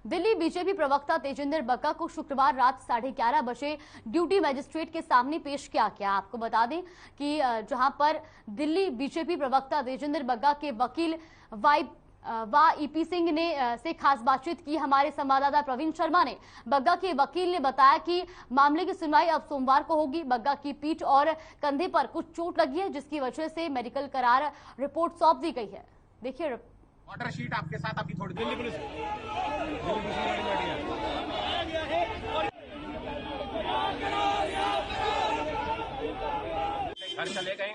Delhi BJP प्रवक्ता तेजिंदर बग्गा को शुक्रवार रात 11:30 बजे ड्यूटी मजिस्ट्रेट के सामने पेश किया गया। आपको बता दें कि जहां पर दिल्ली बीजेपी प्रवक्ता तेजिंदर बग्गा के वकील ईपी सिंह ने से खास बातचीत की। हमारे संवाददाता प्रवीण शर्मा ने बग्गा के वकील ने बताया कि मामले की सुनवाई अब सोमवार को होगी। बग्गा की पीठ और कंधे पर कुछ चोट लगी है, जिसकी वजह से मेडिकल करार रिपोर्ट सौंप दी गई है। देखिए वाटर शीट आपके साथ अभी थोड़ी देर घर चले गए,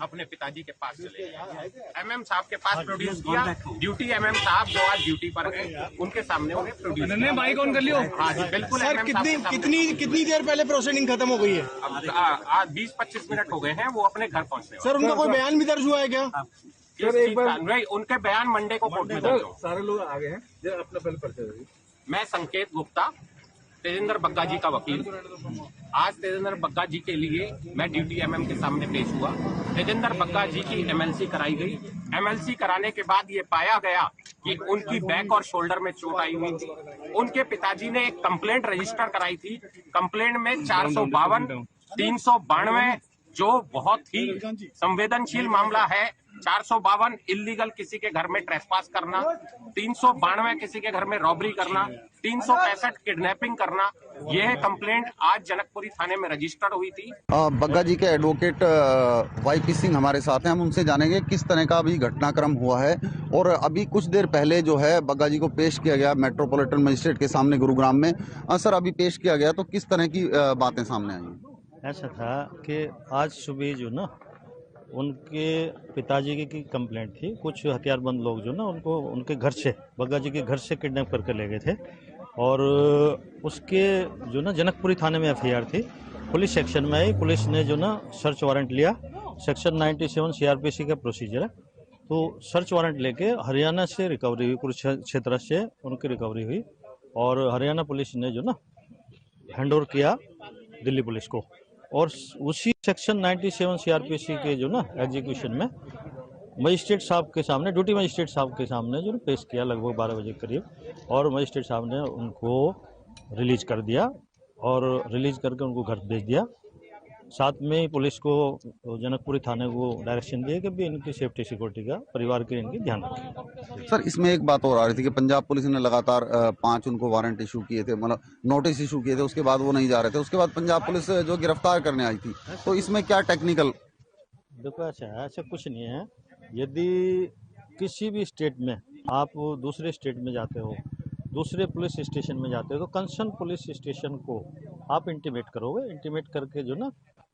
अपने पिताजी के पास चले गए। एमएम साहब के पास प्रोड्यूस किया। ड्यूटी एमएम साहब जो आज ड्यूटी पर गए उनके सामने उन्हें प्रोड्यूस किया। माइक ऑन कर लियो। हाँ जी बिल्कुल। सर कितनी देर पहले प्रोसीडिंग खत्म हो गई है? आज 20-25 मिनट हो गए हैं, वो अपने घर पहुंचे। सर उनका कोई बयान भी दर्ज हुआ है क्या? नहीं, उनके बयान मंडे को कोर्ट में दर्ज हो। सारे लोग आ गए हैं। अपना पहले परिचय। मैं संकेत गुप्ता, तेजिंदर बग्गा जी का वकील। आज तेजिंदर बग्गा जी के लिए मैं ड्यूटी एमएम के सामने पेश हुआ। तेजिंदर बग्गा जी की एमएलसी कराई गई। एमएलसी कराने के बाद ये पाया गया कि उनकी बैक और शोल्डर में चोट आई हुई थी। उनके पिताजी ने एक कंप्लेंट रजिस्टर कराई थी। कंप्लेंट में 452, 392 जो बहुत ही संवेदनशील मामला है, 452 इल्लीगल किसी के घर में ट्रेसपास करना, 392 किसी के घर में रॉबरी करना, 365 किडनैपिंग करना। यह कंप्लेंट आज जनकपुरी थाने में रजिस्टर हुई थी। बग्गा जी के एडवोकेट वाईपी सिंह हमारे साथ हैं। हम उनसे जानेंगे किस तरह का अभी घटनाक्रम हुआ है। और अभी कुछ देर पहले जो है बग्गा जी को पेश किया गया मेट्रोपॉलिटन मजिस्ट्रेट के सामने गुरुग्राम में। सर अभी पेश किया गया तो किस तरह की बातें सामने आई? ऐसा था कि आज सुबह जो ना उनके पिताजी की कंप्लेंट थी। कुछ हथियारबंद लोग जो ना उनको उनके घर से, बग्गा जी के घर से किडनैप करके ले गए थे। और उसके जो ना जनकपुरी थाने में एफआईआर थी। पुलिस सेक्शन में आई। पुलिस ने जो ना सर्च वारंट लिया। सेक्शन 97 सीआरपीसी का प्रोसीजर है। तो सर्च वारंट लेके हरियाणा से रिकवरी हुई, कुरुक्षेत्र से उनकी रिकवरी हुई। और हरियाणा पुलिस ने जो ना हैंड ओवर किया दिल्ली पुलिस को। और उसी सेक्शन 97 सीआरपीसी के जो ना एग्जीक्यूशन में मजिस्ट्रेट साहब के सामने, ड्यूटी मजिस्ट्रेट साहब के सामने जो पेश किया लगभग 12 बजे करीब। और मजिस्ट्रेट साहब ने उनको रिलीज कर दिया और रिलीज करके उनको घर भेज दिया। साथ में ही पुलिस को, जनकपुरी थाने को डायरेक्शन दिए कि भी इनकी सेफ्टी सिक्योरिटी का, परिवार के इनकी ध्यान रखें। सर इसमें एक बात और आ रही थी कि पंजाब पुलिस ने लगातार 5 उनको वारंट इशू किए थे, मतलब नोटिस इशू किए थे। उसके बाद वो नहीं जा रहे थे। उसके बाद पंजाब पुलिस जो गिरफ्तार करने आई थी, तो इसमें क्या टेक्निकल? देखो ऐसा कुछ नहीं है। यदि किसी भी स्टेट में आप दूसरे स्टेट में जाते हो, दूसरे पुलिस स्टेशन में जाते हो, तो कंसर्न पुलिस स्टेशन को आप इंटीमेट करोगे। इंटीमेट करके जो ना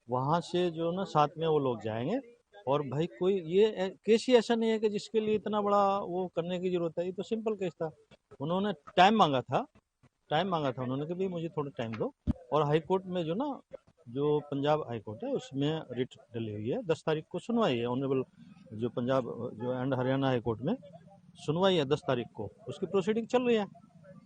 वहाँ से जो ना साथ में वो लोग जाएंगे। और भाई कोई ये केस ही ऐसा नहीं है कि जिसके लिए इतना बड़ा वो करने की जरूरत है। ये तो सिंपल केस था। उन्होंने टाइम मांगा था उन्होंने कि भाई मुझे थोड़ा टाइम दो। और हाई कोर्ट में जो ना, जो पंजाब हाई कोर्ट है उसमें रिट डली हुई है। 10 तारीख को सुनवाई है। ऑनरेबल जो पंजाब जो एंड हरियाणा हाई कोर्ट में सुनवाई है 10 तारीख को। उसकी प्रोसीडिंग चल रही है।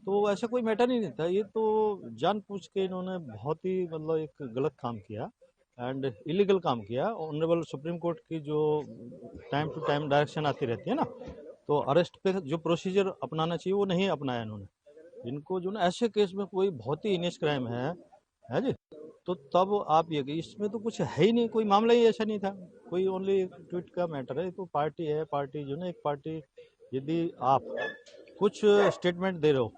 तो ऐसा कोई मैटर ही नहीं था। ये तो जानबूझ के इन्होंने बहुत ही मतलब एक गलत काम किया एंड इलीगल काम किया। ऑनरेबल सुप्रीम कोर्ट की जो टाइम टू टाइम डायरेक्शन आती रहती है ना, तो अरेस्ट पे जो प्रोसीजर अपनाना चाहिए वो नहीं अपनाया इन्होंने। इनको जो ना ऐसे केस में कोई बहुत ही इनियस क्राइम है जी। तो तब आप ये, इसमें तो कुछ है ही नहीं, कोई मामला ही ऐसा नहीं था। कोई ओनली ट्वीट का मैटर है। तो पार्टी है, पार्टी जो ना एक पार्टी, यदि आप कुछ स्टेटमेंट दे रहे हो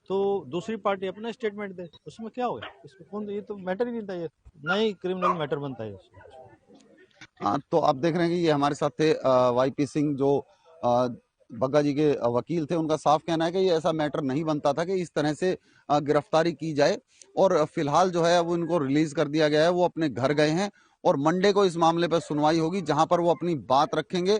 तो दूसरी पार्टी अपना स्टेटमेंट दे, उसमें क्या होगा? इसमें कौन, ये तो मैटर ही नहीं था। ये नहीं क्रिमिनल मैटर बनता है। हाँ, तो आप देख रहे हैं कि ये हमारे साथ थे वाईपी सिंह जो बग्गा जी के वकील थे। उनका साफ कहना है कि ये ऐसा मैटर नहीं बनता था कि इस तरह से गिरफ्तारी की जाए। और फिलहाल जो है वो इनको रिलीज कर दिया गया है। वो अपने घर गए हैं और मंडे को इस मामले पर सुनवाई होगी, जहां पर वो अपनी बात रखेंगे।